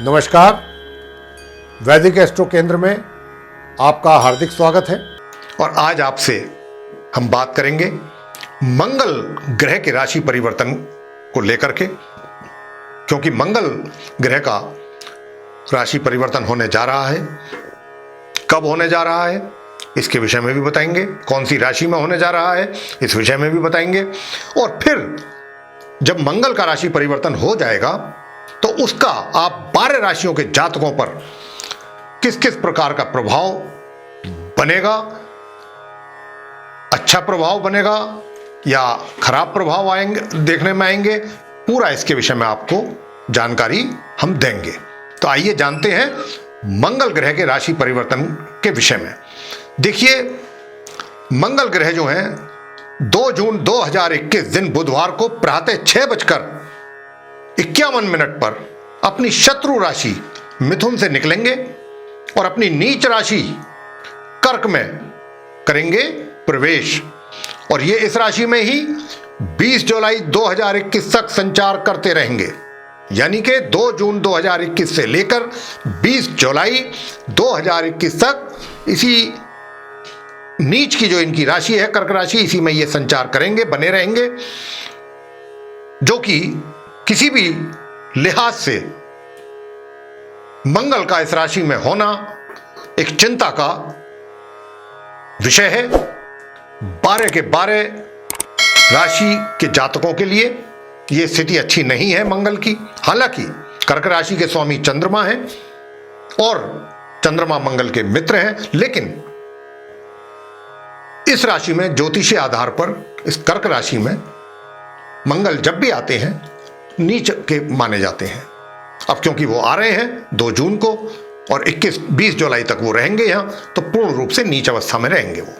नमस्कार, वैदिक एस्ट्रो केंद्र में आपका हार्दिक स्वागत है। और आज आपसे हम बात करेंगे मंगल ग्रह के राशि परिवर्तन को लेकर के, क्योंकि मंगल ग्रह का राशि परिवर्तन होने जा रहा है। कब होने जा रहा है इसके विषय में भी बताएंगे, कौन सी राशि में होने जा रहा है इस विषय में भी बताएंगे। और फिर जब मंगल का राशि परिवर्तन हो जाएगा तो उसका आप 12 राशियों के जातकों पर किस किस प्रकार का प्रभाव बनेगा, अच्छा प्रभाव बनेगा या खराब प्रभाव आएंगे देखने में आएंगे, पूरा इसके विषय में आपको जानकारी हम देंगे। तो आइए जानते हैं मंगल ग्रह के राशि परिवर्तन के विषय में। देखिए, मंगल ग्रह जो हैं 2 जून 2021 दिन बुधवार को प्रातः 6:51 पर अपनी शत्रु राशि मिथुन से निकलेंगे और अपनी नीच राशि कर्क में करेंगे प्रवेश। और ये इस राशि में ही 20 जुलाई 2021 तक संचार करते रहेंगे, यानी कि 2 जून 2021 से लेकर 20 जुलाई 2021 तक इसी नीच की जो इनकी राशि है कर्क राशि, इसी में ये संचार करेंगे, बने रहेंगे, जो कि किसी भी लिहाज से मंगल का इस राशि में होना एक चिंता का विषय है। 12 के 12 राशि के जातकों के लिए यह स्थिति अच्छी नहीं है मंगल की। हालांकि कर्क राशि के स्वामी चंद्रमा हैं और चंद्रमा मंगल के मित्र हैं, लेकिन इस राशि में ज्योतिषीय आधार पर इस कर्क राशि में मंगल जब भी आते हैं नीच के माने जाते हैं। अब क्योंकि वो आ रहे हैं 2 जून को और 20 जुलाई तक वो रहेंगे यहां, तो पूर्ण रूप से नीच अवस्था में रहेंगे वो।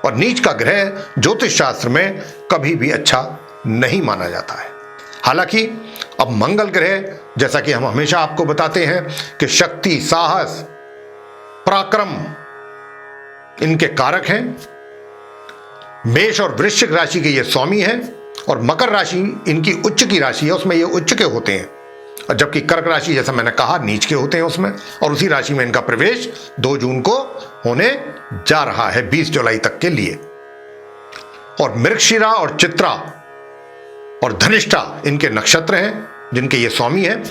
और नीच का ग्रह ज्योतिष शास्त्र में कभी भी अच्छा नहीं माना जाता है। हालांकि अब मंगल ग्रह, जैसा कि हम हमेशा आपको बताते हैं कि शक्ति, साहस, पराक्रम इनके कारक हैं। मेष और वृश्चिक राशि के ये स्वामी हैं और मकर राशि इनकी उच्च की राशि है, उसमें ये उच्च के होते हैं, और जबकि कर्क राशि जैसा मैंने कहा नीच के होते हैं उसमें। और उसी राशि में इनका प्रवेश 2 जून को होने जा रहा है 20 जुलाई तक के लिए। और मृगशिरा और चित्रा और धनिष्ठा इनके नक्षत्र हैं जिनके ये स्वामी हैं।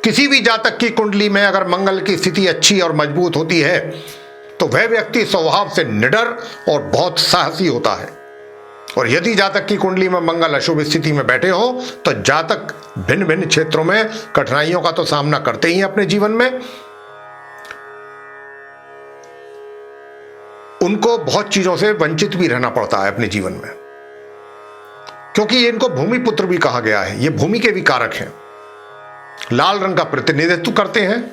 किसी भी जातक की कुंडली में अगर मंगल की स्थिति अच्छी और मजबूत होती है तो वह व्यक्ति स्वभाव से निडर और बहुत साहसी होता है। और यदि जातक की कुंडली में मंगल अशुभ स्थिति में बैठे हो तो जातक भिन्न भिन्न क्षेत्रों में कठिनाइयों का तो सामना करते ही अपने जीवन में। उनको बहुत चीजों से वंचित भी रहना पड़ता है अपने जीवन में, क्योंकि इनको भूमि पुत्र भी कहा गया है। ये भूमि के भी कारक हैं, लाल रंग का प्रतिनिधित्व करते हैं।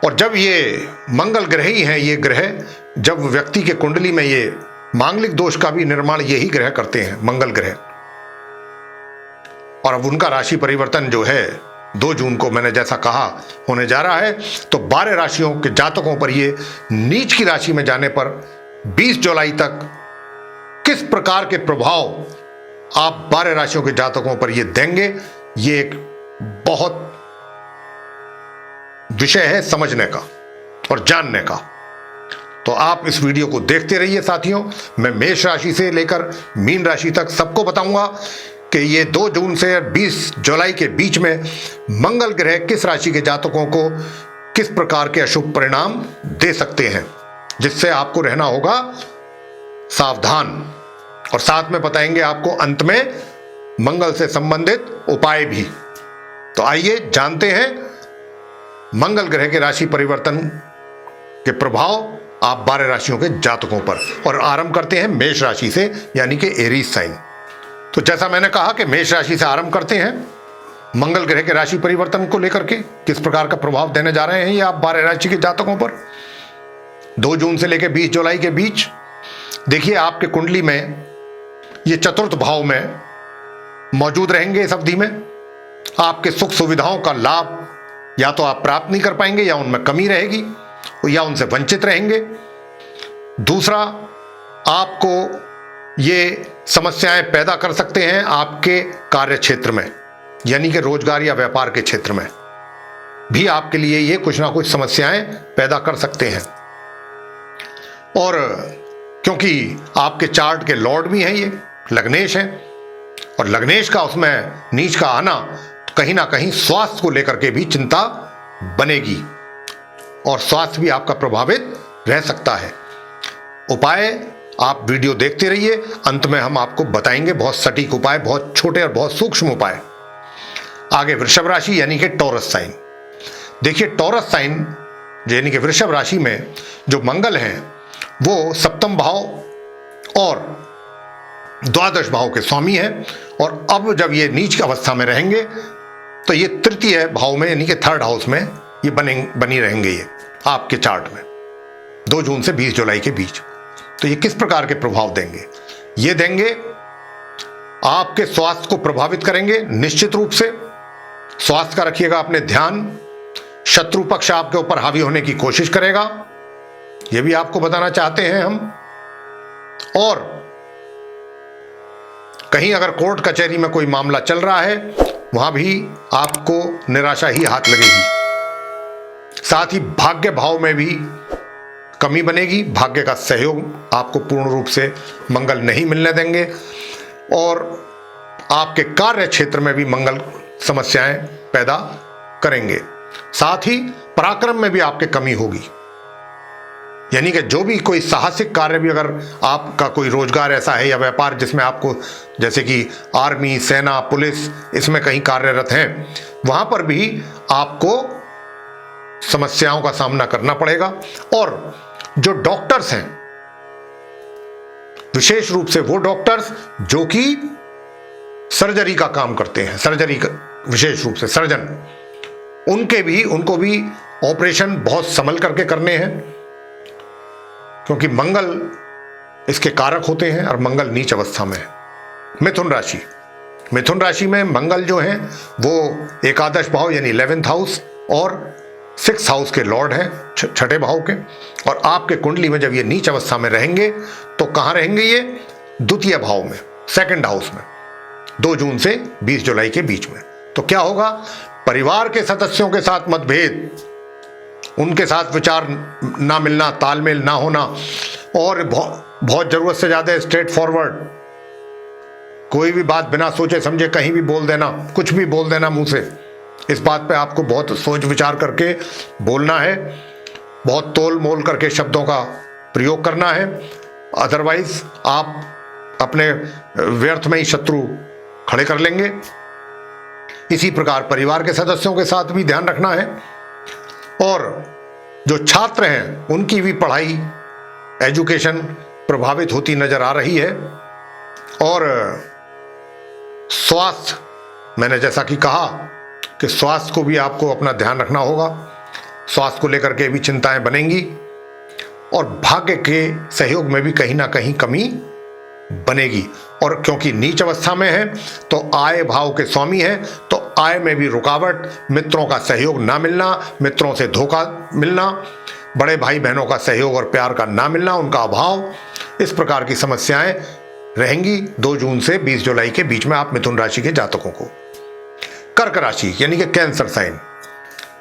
और जब ये मंगल ग्रह ही हैं, ये ग्रह जब व्यक्ति के कुंडली में, ये मांगलिक दोष का भी निर्माण यही ग्रह करते हैं, मंगल ग्रह। और अब उनका राशि परिवर्तन जो है 2 जून को मैंने जैसा कहा होने जा रहा है, तो 12 राशियों के जातकों पर ये नीच की राशि में जाने पर 20 जुलाई तक किस प्रकार के प्रभाव आप 12 राशियों के जातकों पर ये देंगे, ये एक बहुत विषय है समझने का और जानने का। तो आप इस वीडियो को देखते रहिए साथियों। मैं मेष राशि से लेकर मीन राशि तक सबको बताऊंगा कि ये 2 जून से 20 जुलाई के बीच में मंगल ग्रह किस राशि के जातकों को किस प्रकार के अशुभ परिणाम दे सकते हैं, जिससे आपको रहना होगा सावधान। और साथ में बताएंगे आपको अंत में मंगल से संबंधित उपाय भी। तो आइए जानते हैं मंगल ग्रह के राशि परिवर्तन के प्रभाव आप 12 राशियों के जातकों पर। और आरंभ करते हैं मेष राशि से, यानी कि एरीज साइन। तो जैसा मैंने कहा कि मेष राशि से आरंभ करते हैं मंगल ग्रह के राशि परिवर्तन को लेकर के किस प्रकार का प्रभाव देने जा रहे हैं ये आप 12 राशि के जातकों पर 2 जून से लेकर 20 जुलाई के बीच। देखिए, आपके कुंडली में ये चतुर्थ भाव में मौजूद रहेंगे। इस अवधि में आपके सुख सुविधाओं का लाभ या तो आप प्राप्त नहीं कर पाएंगे, या उनमें कमी रहेगी, या उनसे वंचित रहेंगे। दूसरा, आपको ये समस्याएं पैदा कर सकते हैं आपके कार्य क्षेत्र में, यानी कि रोजगार या व्यापार के क्षेत्र में भी आपके लिए ये कुछ ना कुछ समस्याएं पैदा कर सकते हैं। और क्योंकि आपके चार्ट के लॉर्ड भी हैं, ये लग्नेश हैं, और लग्नेश का उसमें नीच का आना कहीं ना कहीं स्वास्थ्य को लेकर के भी चिंता बनेगी और स्वास्थ्य भी आपका प्रभावित रह सकता है। उपाय आप वीडियो देखते रहिए, अंत में हम आपको बताएंगे बहुत सटीक उपाय, बहुत छोटे और बहुत सूक्ष्म उपाय। आगे वृषभ राशि यानी कि टॉरस साइन। देखिए टॉरस साइन यानी कि वृषभ राशि में जो मंगल हैं वो सप्तम भाव और द्वादश भाव के स्वामी हैं, और अब जब ये नीच की अवस्था में रहेंगे तो ये तृतीय भाव में यानी कि थर्ड हाउस में ये बनी रहेंगे ये आपके चार्ट में 2 जून से 20 जुलाई के बीच। तो ये किस प्रकार के प्रभाव देंगे? ये देंगे आपके स्वास्थ्य को प्रभावित करेंगे निश्चित रूप से। स्वास्थ्य का रखिएगा अपने ध्यान। शत्रु पक्ष आपके ऊपर हावी होने की कोशिश करेगा, यह भी आपको बताना चाहते हैं हम। और कहीं अगर कोर्ट कचहरी में कोई मामला चल रहा है वहां भी आपको निराशा ही हाथ लगेगी। साथ ही भाग्य भाव में भी कमी बनेगी, भाग्य का सहयोग आपको पूर्ण रूप से मंगल नहीं मिलने देंगे, और आपके कार्य क्षेत्र में भी मंगल समस्याएं पैदा करेंगे। साथ ही पराक्रम में भी आपके कमी होगी, यानी कि जो भी कोई साहसिक कार्य भी, अगर आपका कोई रोजगार ऐसा है या व्यापार जिसमें आपको, जैसे कि आर्मी, सेना, पुलिस, इसमें कहीं कार्यरत हैं, वहां पर भी आपको समस्याओं का सामना करना पड़ेगा। और जो डॉक्टर्स हैं, विशेष रूप से वो डॉक्टर्स जो कि सर्जरी का काम करते हैं, सर्जरी का विशेष रूप से सर्जन, उनको भी ऑपरेशन बहुत संभल करके करने हैं, क्योंकि मंगल इसके कारक होते हैं और मंगल नीच अवस्था में है। मिथुन राशि, मिथुन राशि में मंगल जो हैं वो एकादश भाव यानी 11th हाउस और 6th हाउस के लॉर्ड हैं, छठे भाव के। और आपके कुंडली में जब ये नीच अवस्था में रहेंगे तो कहां रहेंगे? ये द्वितीय भाव में, 2nd हाउस में, 2 जून से 20 जुलाई के बीच में। तो क्या होगा? परिवार के सदस्यों के साथ मतभेद, उनके साथ विचार ना मिलना, तालमेल ना होना, और बहुत जरूरत से ज्यादा स्ट्रेट फॉरवर्ड, कोई भी बात बिना सोचे समझे कहीं भी बोल देना, कुछ भी बोल देना मुंह से। इस बात पे आपको बहुत सोच विचार करके बोलना है, बहुत तोल मोल करके शब्दों का प्रयोग करना है, अदरवाइज आप अपने व्यर्थ में ही शत्रु खड़े कर लेंगे। इसी प्रकार परिवार के सदस्यों के साथ भी ध्यान रखना है, और जो छात्र हैं उनकी भी पढ़ाई, एजुकेशन प्रभावित होती नजर आ रही है। और स्वास्थ्य, मैंने जैसा कि कहा कि स्वास्थ्य को भी आपको अपना ध्यान रखना होगा, स्वास्थ्य को लेकर के भी चिंताएं बनेंगी, और भाग्य के सहयोग में भी कहीं ना कहीं कमी बनेगी। और क्योंकि नीच अवस्था में है तो आय भाव के स्वामी है, तो आय में भी रुकावट, मित्रों का सहयोग ना मिलना, मित्रों से धोखा मिलना, बड़े भाई बहनों का सहयोग और प्यार का ना मिलना, उनका अभाव, इस प्रकार की समस्याएं रहेंगी 2 जून से 20 जुलाई के बीच में आप मिथुन राशि के जातकों को। कर्क राशि यानी कि कैंसर साइन,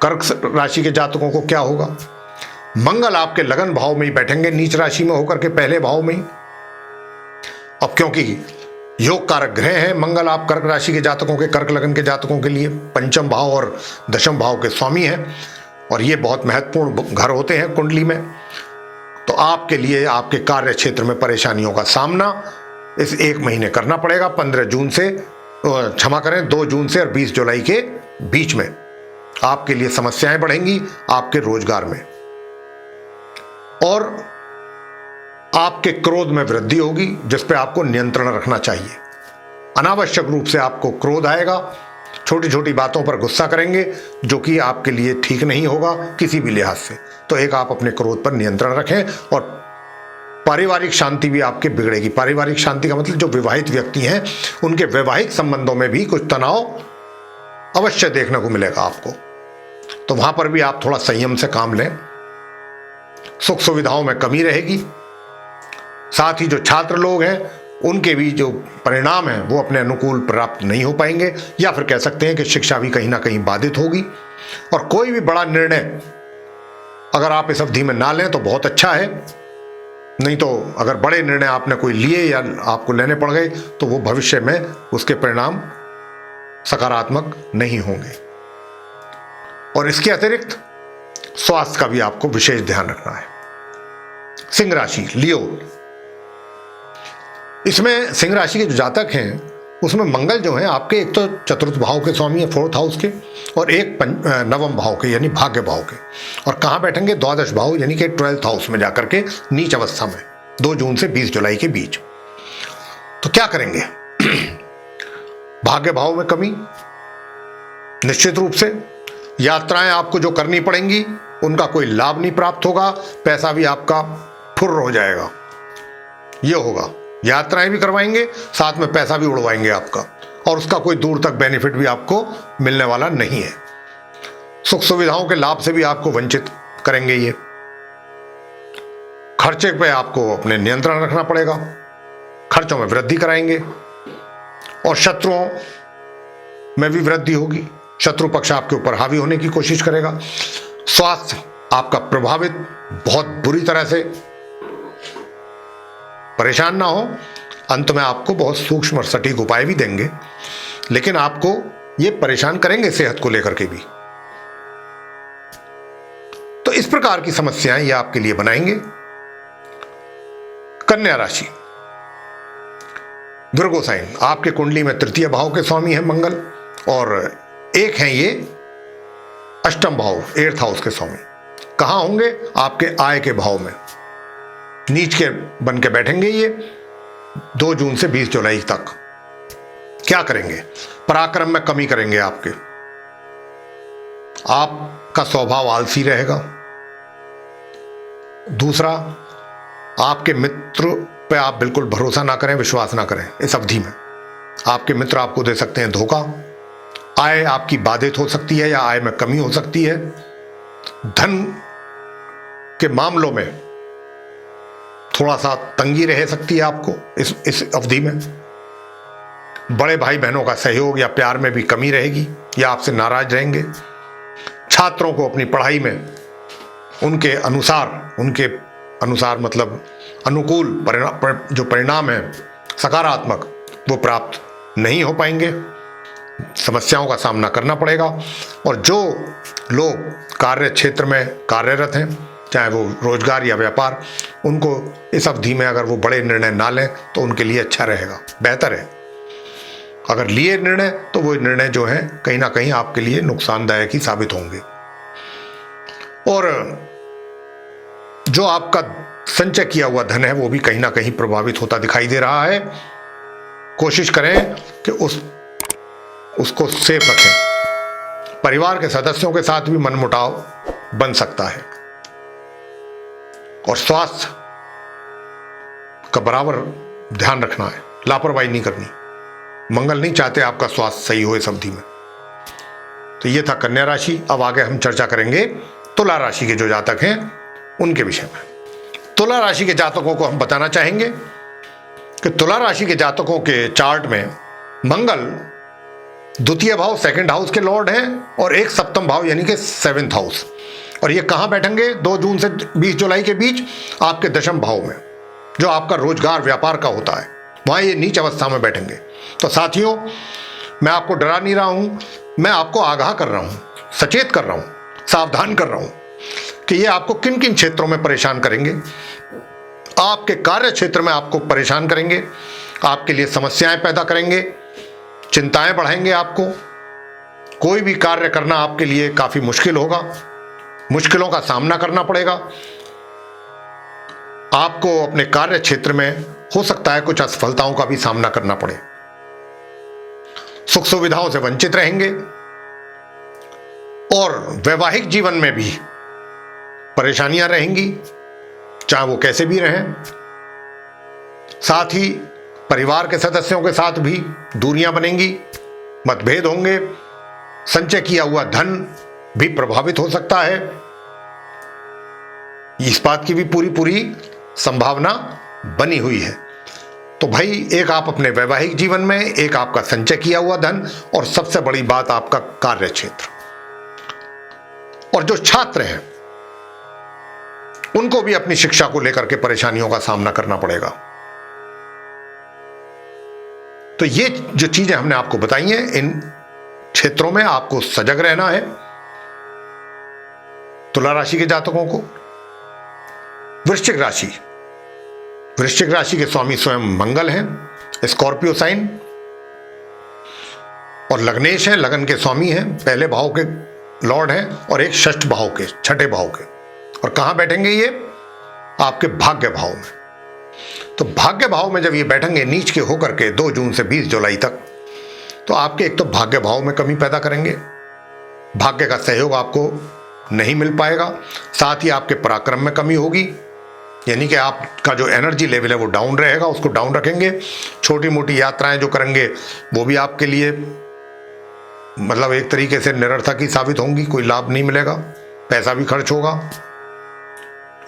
कर्क राशि के जातकों को क्या होगा? मंगल आपके लगन भाव में ही बैठेंगे, नीच राशि में होकर के पहले भाव में ही। अब क्योंकि योग कारक ग्रह हैं मंगल, आप कर्क राशि के जातकों के, कर्क लगन के जातकों के लिए 5th भाव और 10th भाव के स्वामी हैं, और ये बहुत महत्वपूर्ण घर होते हैं कुंडली में। तो आपके लिए आपके कार्य क्षेत्र में परेशानियों का सामना इस 1 महीने करना पड़ेगा। 15 जून से, क्षमा करें, 2 जून से और 20 जुलाई के बीच में आपके लिए समस्याएं बढ़ेंगी आपके रोजगार में, और आपके क्रोध में वृद्धि होगी, जिस पे आपको नियंत्रण रखना चाहिए। अनावश्यक रूप से आपको क्रोध आएगा, छोटी छोटी बातों पर गुस्सा करेंगे, जो कि आपके लिए ठीक नहीं होगा किसी भी लिहाज से। तो एक आप अपने क्रोध पर नियंत्रण रखें, और पारिवारिक शांति भी आपके बिगड़ेगी। पारिवारिक शांति का मतलब जो विवाहित व्यक्ति हैं उनके वैवाहिक संबंधों में भी कुछ तनाव अवश्य देखने को मिलेगा आपको, तो वहां पर भी आप थोड़ा संयम से काम लें। सुख सुविधाओं में कमी रहेगी। साथ ही जो छात्र लोग हैं उनके भी जो परिणाम हैं वो अपने अनुकूल प्राप्त नहीं हो पाएंगे, या फिर कह सकते हैं कि शिक्षा भी कहीं ना कहीं बाधित होगी। और कोई भी बड़ा निर्णय अगर आप इस अवधि में ना लें तो बहुत अच्छा है, नहीं तो अगर बड़े निर्णय आपने कोई लिए या आपको लेने पड़ गए तो वो भविष्य में उसके परिणाम सकारात्मक नहीं होंगे। और इसके अतिरिक्त स्वास्थ्य का भी आपको विशेष ध्यान रखना है। सिंह राशि, लियो, इसमें सिंह राशि के जो जातक हैं उसमें मंगल जो है आपके एक तो चतुर्थ भाव के स्वामी है, 4th हाउस के, और एक नवम भाव के यानी भाग्य भाव के। और कहाँ बैठेंगे? द्वादश भाव यानी कि 12th हाउस में जाकर के नीच अवस्था में 2 जून से 20 जुलाई के बीच। तो क्या करेंगे? भाग्य भाव में कमी, निश्चित रूप से यात्राएं आपको जो करनी पड़ेंगी उनका कोई लाभ नहीं प्राप्त होगा, पैसा भी आपका फुर्र हो जाएगा। ये होगा, यात्राएं भी करवाएंगे, साथ में पैसा भी उड़वाएंगे आपका, और उसका कोई दूर तक बेनिफिट भी आपको मिलने वाला नहीं है। सुख सुविधाओं के लाभ से भी आपको वंचित करेंगे ये। खर्चे पे आपको अपने नियंत्रण रखना पड़ेगा, खर्चों में वृद्धि कराएंगे, और शत्रुओं में भी वृद्धि होगी। शत्रु पक्ष आपके ऊपर हावी होने की कोशिश करेगा। स्वास्थ्य आपका प्रभावित, बहुत बुरी तरह से। परेशान ना हो, अंत में आपको बहुत सूक्ष्म और सटीक उपाय भी देंगे, लेकिन आपको ये परेशान करेंगे सेहत को लेकर के भी। तो इस प्रकार की समस्याएं ये आपके लिए बनाएंगे। कन्या राशि, विर्गो साइन, आपके कुंडली में 3य भाव के स्वामी है मंगल, और एक हैं ये अष्टम भाव 8th हाउस के स्वामी। कहां होंगे? आपके आय के भाव में नीच के बन के बैठेंगे ये 2 जून से 20 जुलाई तक। क्या करेंगे? पराक्रम में कमी करेंगे आपके। आपका स्वभाव आलसी रहेगा। दूसरा, आपके मित्र पे आप बिल्कुल भरोसा ना करें, विश्वास ना करें। इस अवधि में आपके मित्र आपको दे सकते हैं धोखा। आय आपकी बाधित हो सकती है या आय में कमी हो सकती है। धन के मामलों में थोड़ा सा तंगी रह सकती है आपको इस अवधि में। बड़े भाई बहनों का सहयोग या प्यार में भी कमी रहेगी, या आपसे नाराज रहेंगे। छात्रों को अपनी पढ़ाई में उनके अनुसार मतलब अनुकूल जो परिणाम है सकारात्मक, वो प्राप्त नहीं हो पाएंगे। समस्याओं का सामना करना पड़ेगा। और जो लोग कार्य क्षेत्र में कार्यरत हैं, चाहे वो रोजगार या व्यापार, उनको इस अवधि में अगर वो बड़े निर्णय ना लें तो उनके लिए अच्छा रहेगा, बेहतर है। अगर लिए निर्णय तो वो निर्णय जो है कहीं ना कहीं आपके लिए नुकसानदायक ही साबित होंगे। और जो आपका संचय किया हुआ धन है वो भी कहीं ना कहीं प्रभावित होता दिखाई दे रहा है। कोशिश करें कि उसको सेफ रखें। परिवार के सदस्यों के साथ भी मनमुटाव बन सकता है। और स्वास्थ्य का बराबर ध्यान रखना है, लापरवाही नहीं करनी। मंगल नहीं चाहते आपका स्वास्थ्य सही हो इस अवधि में। तो ये था कन्या राशि। अब आगे हम चर्चा करेंगे तुला राशि के जो जातक हैं उनके विषय में। तुला राशि के जातकों को हम बताना चाहेंगे कि तुला राशि के जातकों के चार्ट में मंगल 2य भाव 2nd हाउस के लॉर्ड हैं, और एक 7th भाव यानी कि 7th हाउस। और ये कहां बैठेंगे? 2 जून से 20 जुलाई के बीच आपके 10th भाव में, जो आपका रोजगार व्यापार का होता है, वहां ये नीच अवस्था में बैठेंगे। तो साथियों, मैं आपको डरा नहीं रहा हूं, मैं आपको आगाह कर रहा हूं, सचेत कर रहा हूं, सावधान कर रहा हूं कि ये आपको किन किन क्षेत्रों में परेशान करेंगे। आपके कार्य क्षेत्र में आपको परेशान करेंगे, आपके लिए समस्याएं पैदा करेंगे, चिंताएं बढ़ाएंगे। आपको कोई भी कार्य करना आपके लिए काफी मुश्किल होगा, मुश्किलों का सामना करना पड़ेगा। आपको अपने कार्य क्षेत्र में हो सकता है कुछ असफलताओं का भी सामना करना पड़े। सुख सुविधाओं से वंचित रहेंगे, और वैवाहिक जीवन में भी परेशानियां रहेंगी, चाहे वो कैसे भी रहें। साथ ही परिवार के सदस्यों के साथ भी दूरियां बनेंगी, मतभेद होंगे, संचय किया हुआ धन भी प्रभावित हो सकता है। इस बात की भी पूरी संभावना बनी हुई है। तो भाई एक आप अपने वैवाहिक जीवन में, एक आपका संचय किया हुआ धन, और सबसे बड़ी बात आपका कार्य क्षेत्र। और जो छात्र हैं उनको भी अपनी शिक्षा को लेकर के परेशानियों का सामना करना पड़ेगा। तो ये जो चीजें हमने आपको बताई हैं, इन क्षेत्रों में आपको सजग रहना है। तुला राशि के जातकों को वृश्चिक राशि, वृश्चिक राशि के स्वामी स्वयं मंगल हैं, स्कॉर्पियो साइन, और लग्नेश हैं, लगन के स्वामी हैं, पहले भाव के लॉर्ड हैं, और एक षष्ठ भाव के, छठे भाव के। और कहां बैठेंगे ये? आपके भाग्य भाव में। तो भाग्य भाव में जब ये बैठेंगे नीच के होकर के 2 जून से 20 जुलाई तक, तो आपके एक तो भाग्य भाव में कमी पैदा करेंगे, भाग्य का सहयोग आपको नहीं मिल पाएगा, साथ ही आपके पराक्रम में कमी होगी, यानी कि आपका जो एनर्जी लेवल है वो डाउन रहेगा, उसको डाउन रखेंगे। छोटी मोटी यात्राएं जो करेंगे वो भी आपके लिए मतलब एक तरीके से निरर्थक ही साबित होंगी, कोई लाभ नहीं मिलेगा, पैसा भी खर्च होगा।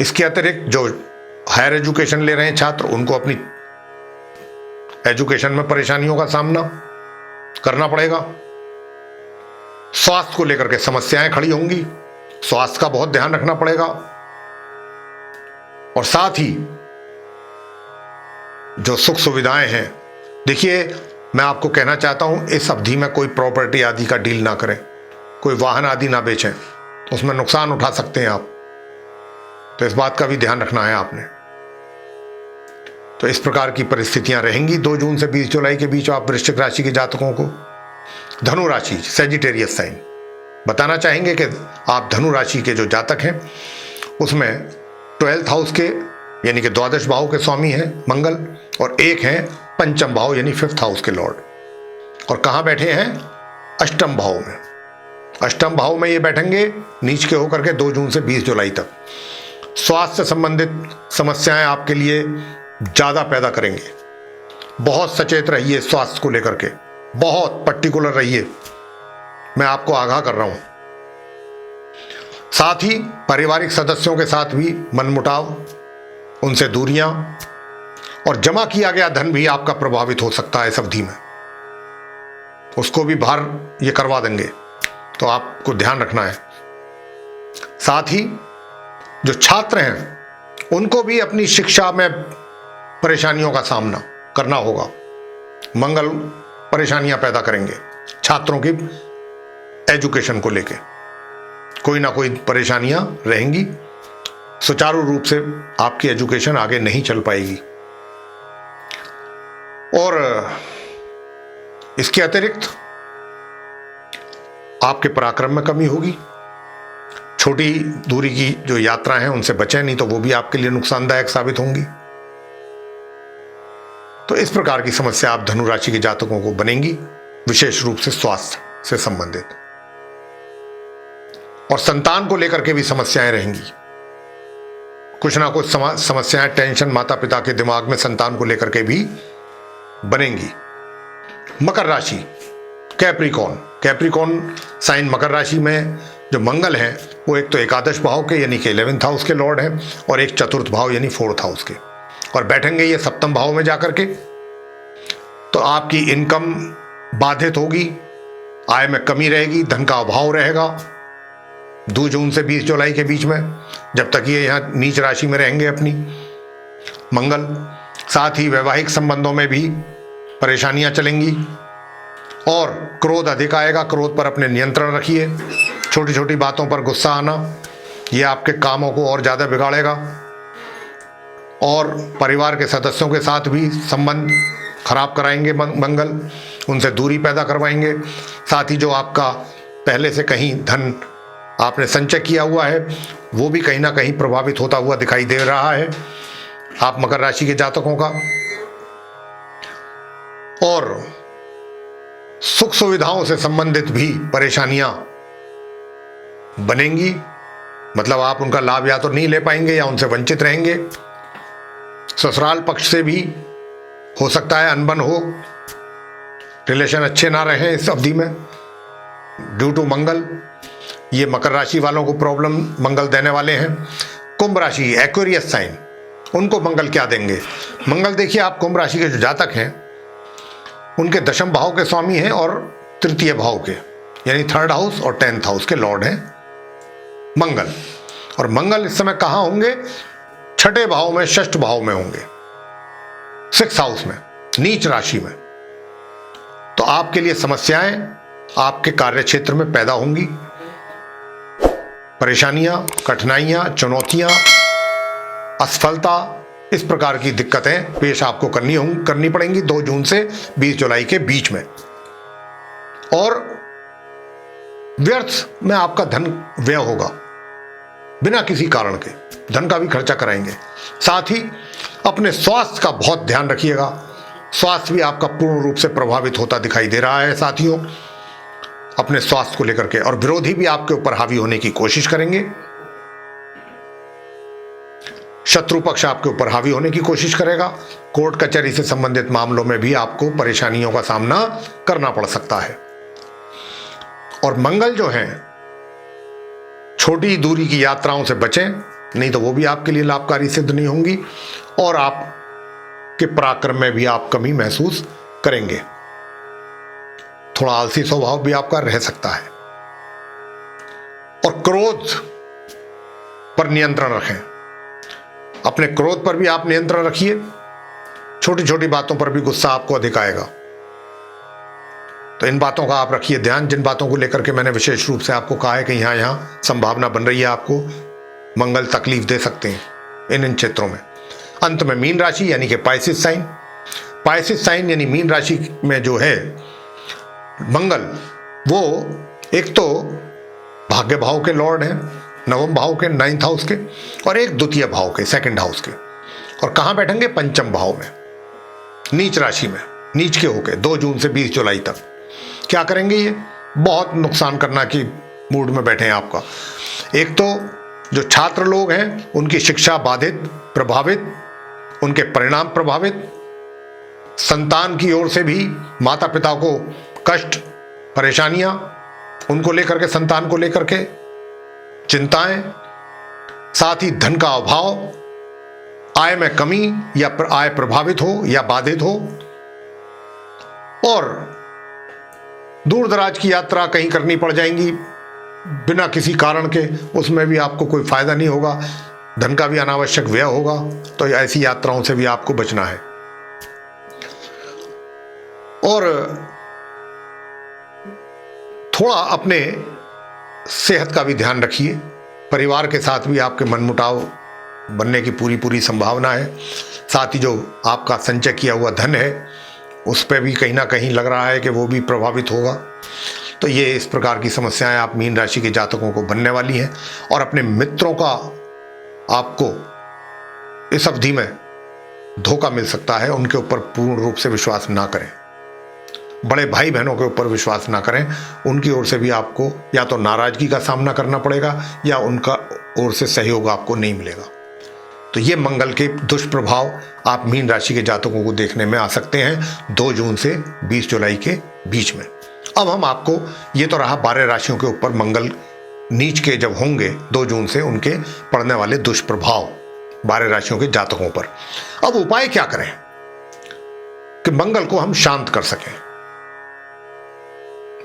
इसके अतिरिक्त जो हायर एजुकेशन ले रहे हैं छात्र, उनको अपनी एजुकेशन में परेशानियों का सामना करना पड़ेगा। स्वास्थ्य को लेकर के समस्याएं खड़ी होंगी, स्वास्थ्य का बहुत ध्यान रखना पड़ेगा। और साथ ही जो सुख सुविधाएं हैं, देखिए मैं आपको कहना चाहता हूं, इस अवधि में कोई प्रॉपर्टी आदि का डील ना करें, कोई वाहन आदि ना बेचें, उसमें नुकसान उठा सकते हैं आप, तो इस बात का भी ध्यान रखना है आपने। तो इस प्रकार की परिस्थितियां रहेंगी 2 जून से 20 जुलाई के बीच आप वृश्चिक राशि के जातकों को। धनु राशि, सेजिटेरियस साइन, बताना चाहेंगे कि आप धनु राशि के जो जातक हैं उसमें 12th हाउस के यानी कि द्वादश भाव के स्वामी हैं मंगल, और एक हैं पंचम भाव यानी 5th हाउस के लॉर्ड। और कहां बैठे हैं? अष्टम भाव में। अष्टम भाव में ये बैठेंगे नीच के होकर के 2 जून से 20 जुलाई तक। स्वास्थ्य संबंधित समस्याएं आपके लिए ज्यादा पैदा करेंगे, बहुत सचेत रहिए स्वास्थ्य को लेकर के, बहुत पर्टिकुलर रहिए, मैं आपको आगाह कर रहा हूं। साथ ही पारिवारिक सदस्यों के साथ भी मनमुटाव, उनसे दूरियां, और जमा किया गया धन भी आपका प्रभावित हो सकता है इस अवधि में, उसको भी बाहर ये करवा देंगे, तो आपको ध्यान रखना है। साथ ही जो छात्र हैं उनको भी अपनी शिक्षा में परेशानियों का सामना करना होगा, मंगल परेशानियां पैदा करेंगे छात्रों की एजुकेशन को लेके, कोई ना कोई परेशानियां रहेंगी, सुचारू रूप से आपकी एजुकेशन आगे नहीं चल पाएगी। और इसके अतिरिक्त आपके पराक्रम में कमी होगी, छोटी दूरी की जो यात्रा है उनसे बचें, नहीं तो वो भी आपके लिए नुकसानदायक साबित होंगी। तो इस प्रकार की समस्या आप धनु राशि के जातकों को बनेंगी, विशेष रूप से स्वास्थ्य से संबंधित, और संतान को लेकर के भी समस्याएं रहेंगी, कुछ ना कुछ समस्याएं, टेंशन माता पिता के दिमाग में संतान को लेकर के भी बनेंगी। मकर राशि, कैप्रिकॉर्न, कैप्रिकॉर्न साइन मकर राशि में जो मंगल हैं वो एक तो एकादश भाव के यानी कि 11th हाउस के लॉर्ड हैं, और एक चतुर्थ भाव यानी 4th हाउस के, और बैठेंगे ये सप्तम भाव में जाकर के। तो आपकी इनकम बाधित होगी, आय में कमी रहेगी, धन का अभाव रहेगा 2 जून से 20 जुलाई के बीच में, जब तक ये यहाँ नीच राशि में रहेंगे अपनी मंगल। साथ ही वैवाहिक संबंधों में भी परेशानियां चलेंगी, और क्रोध अधिक आएगा, क्रोध पर अपने नियंत्रण रखिए, छोटी छोटी बातों पर गुस्सा आना ये आपके कामों को और ज़्यादा बिगाड़ेगा, और परिवार के सदस्यों के साथ भी संबंध खराब कराएंगे मंगल, उनसे दूरी पैदा करवाएंगे। साथ ही जो आपका पहले से कहीं धन आपने संचय किया हुआ है वो भी कहीं ना कहीं प्रभावित होता हुआ दिखाई दे रहा है आप मकर राशि के जातकों का। और सुख सुविधाओं से संबंधित भी परेशानियां बनेंगी, मतलब आप उनका लाभ या तो नहीं ले पाएंगे या उनसे वंचित रहेंगे। ससुराल पक्ष से भी हो सकता है अनबन हो, रिलेशन अच्छे ना रहे इस अवधि में ड्यू टू मंगल। ये मकर राशि वालों को प्रॉब्लम मंगल देने वाले हैं। कुंभ राशि, एक्वेरियस साइन, उनको मंगल क्या देंगे? मंगल देखिए, आप कुंभ राशि के जो जातक हैं उनके दशम भाव के स्वामी हैं और तृतीय भाव के, यानी 3rd हाउस और 10th हाउस के लॉर्ड हैं मंगल। और मंगल इस समय कहां होंगे? 6ठे भाव में, 6ठ भाव में होंगे, 6th हाउस में, नीच राशि में। तो आपके लिए समस्याएं आपके कार्य क्षेत्र में पैदा होंगी, परेशानियां, कठिनाइयां, चुनौतियां, असफलता, इस प्रकार की दिक्कतें पेश आपको करनी पड़ेंगी 2 जून से 20 जुलाई के बीच में। और व्यर्थ में आपका धन व्यय होगा, बिना किसी कारण के धन का भी खर्चा कराएंगे। साथ ही अपने स्वास्थ्य का बहुत ध्यान रखिएगा, स्वास्थ्य भी आपका पूर्ण रूप से प्रभावित होता दिखाई दे रहा है साथियों, अपने स्वास्थ्य को लेकर के। और विरोधी भी आपके ऊपर हावी होने की कोशिश करेंगे, शत्रु पक्ष आपके ऊपर हावी होने की कोशिश करेगा। कोर्ट कचहरी से संबंधित मामलों में भी आपको परेशानियों का सामना करना पड़ सकता है। और मंगल जो है, छोटी दूरी की यात्राओं से बचें, नहीं तो वो भी आपके लिए लाभकारी सिद्ध नहीं होंगी और आपके पराक्रम में भी आप कमी महसूस करेंगे। थोड़ा आलसी स्वभाव भी आपका रह सकता है। और क्रोध पर नियंत्रण रखें, अपने क्रोध पर भी आप नियंत्रण रखिए। छोटी छोटी बातों पर भी गुस्सा आपको अधिक आएगा, तो इन बातों का आप रखिए ध्यान, जिन बातों को लेकर के मैंने विशेष रूप से आपको कहा है कि यहां संभावना बन रही है आपको मंगल तकलीफ दे सकते हैं इन क्षेत्रों में। अंत में मीन राशि यानी कि पाइसिस साइन। पाइसिस साइन यानी मीन राशि में जो है मंगल, वो एक तो भाग्य भाव के लॉर्ड हैं, 9वें भाव के, 9th हाउस के, और एक द्वितीय भाव के, 2nd हाउस के। और कहां बैठेंगे? 5म भाव में, नीच राशि में, नीच के होके 2 जून से 20 जुलाई तक। क्या करेंगे? ये बहुत नुकसान करना की मूड में बैठे हैं आपका। एक तो जो छात्र लोग हैं उनकी शिक्षा बाधित, प्रभावित, उनके परिणाम प्रभावित, संतान की ओर से भी माता पिता को कष्ट, परेशानियां, उनको लेकर के, संतान को लेकर के चिंताएं, साथ ही धन का अभाव, आय में कमी या आय प्रभावित हो या बाधित हो, और दूर दराज की यात्रा कहीं करनी पड़ जाएंगी बिना किसी कारण के, उसमें भी आपको कोई फायदा नहीं होगा, धन का भी अनावश्यक व्यय होगा। तो ऐसी यात्राओं से भी आपको बचना है। और थोड़ा अपने सेहत का भी ध्यान रखिए। परिवार के साथ भी आपके मनमुटाव बनने की पूरी संभावना है। साथ ही जो आपका संचय किया हुआ धन है उस पर भी कहीं ना कहीं लग रहा है कि वो भी प्रभावित होगा। तो ये इस प्रकार की समस्याएं आप मीन राशि के जातकों को बनने वाली हैं। और अपने मित्रों का आपको इस अवधि में धोखा मिल सकता है, उनके ऊपर पूर्ण रूप से विश्वास ना करें। बड़े भाई बहनों के ऊपर विश्वास ना करें, उनकी ओर से भी आपको या तो नाराजगी का सामना करना पड़ेगा या उनका ओर से सहयोग आपको नहीं मिलेगा। तो ये मंगल के दुष्प्रभाव आप मीन राशि के जातकों को देखने में आ सकते हैं 2 जून से 20 जुलाई के बीच में। अब हम आपको, ये तो रहा 12 राशियों के ऊपर मंगल नीच के जब होंगे 2 जून से उनके पड़ने वाले दुष्प्रभाव 12 राशियों के जातकों पर। अब उपाय क्या करें कि मंगल को हम शांत कर सकें?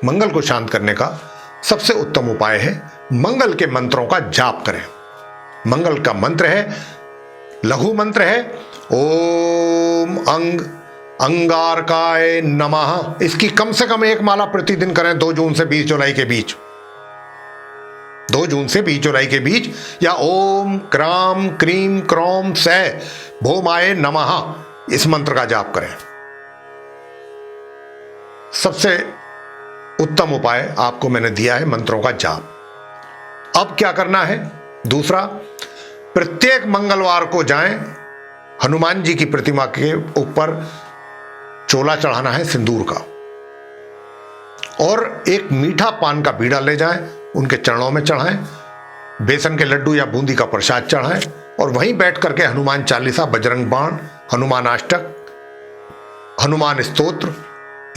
मंगल को शांत करने का सबसे उत्तम उपाय है मंगल के मंत्रों का जाप करें। मंगल का मंत्र है, लघु मंत्र है, ओम अंगारकाय नमः। इसकी कम से कम 1 माला प्रतिदिन करें 2 जून से 20 जुलाई के बीच। 2 जून से 20 जुलाई के बीच, या ओम क्राम क्रीम क्रोम सै भोमाय नमः, इस मंत्र का जाप करें। सबसे उत्तम उपाय आपको मैंने दिया है मंत्रों का जाप। अब क्या करना है? दूसरा, प्रत्येक मंगलवार को जाएं, हनुमान जी की प्रतिमा के ऊपर चोला चढ़ाना है सिंदूर का, और एक मीठा पान का बीड़ा ले जाएं, उनके चरणों में चढ़ाएं, बेसन के लड्डू या बूंदी का प्रसाद चढ़ाएं, और वहीं बैठ करके हनुमान चालीसा, बजरंग बाण, हनुमान अष्टक, हनुमान स्तोत्र,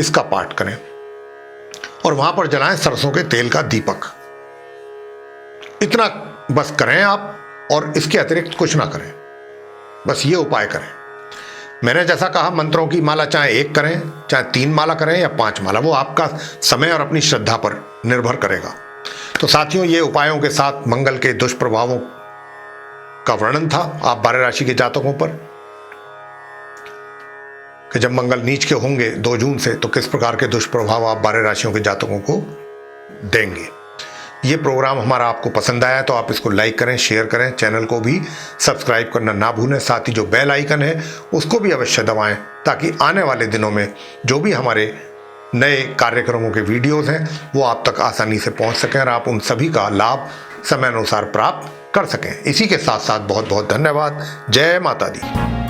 इसका पाठ करें। और वहां पर जलाएं सरसों के तेल का दीपक। इतना बस करें आप, और इसके अतिरिक्त कुछ ना करें। बस ये उपाय करें। मैंने जैसा कहा, मंत्रों की माला चाहे 1 करें, चाहे 3 माला करें या 5 माला, वो आपका समय और अपनी श्रद्धा पर निर्भर करेगा। तो साथियों, ये उपायों के साथ मंगल के दुष्प्रभावों का वर्णन था आप 12 राशि के जातकों पर, कि जब मंगल नीच के होंगे 2 जून से तो किस प्रकार के दुष्प्रभाव आप 12 राशियों के जातकों को देंगे। ये प्रोग्राम हमारा आपको पसंद आया तो आप इसको लाइक करें, शेयर करें, चैनल को भी सब्सक्राइब करना ना भूलें। साथ ही जो बेल आइकन है उसको भी अवश्य दबाएं, ताकि आने वाले दिनों में जो भी हमारे नए कार्यक्रमों के वीडियोस हैं वो आप तक आसानी से पहुंच सकें और आप उन सभी का लाभ समय अनुसार प्राप्त कर सकें। इसी के साथ साथ बहुत बहुत धन्यवाद। जय माता दी।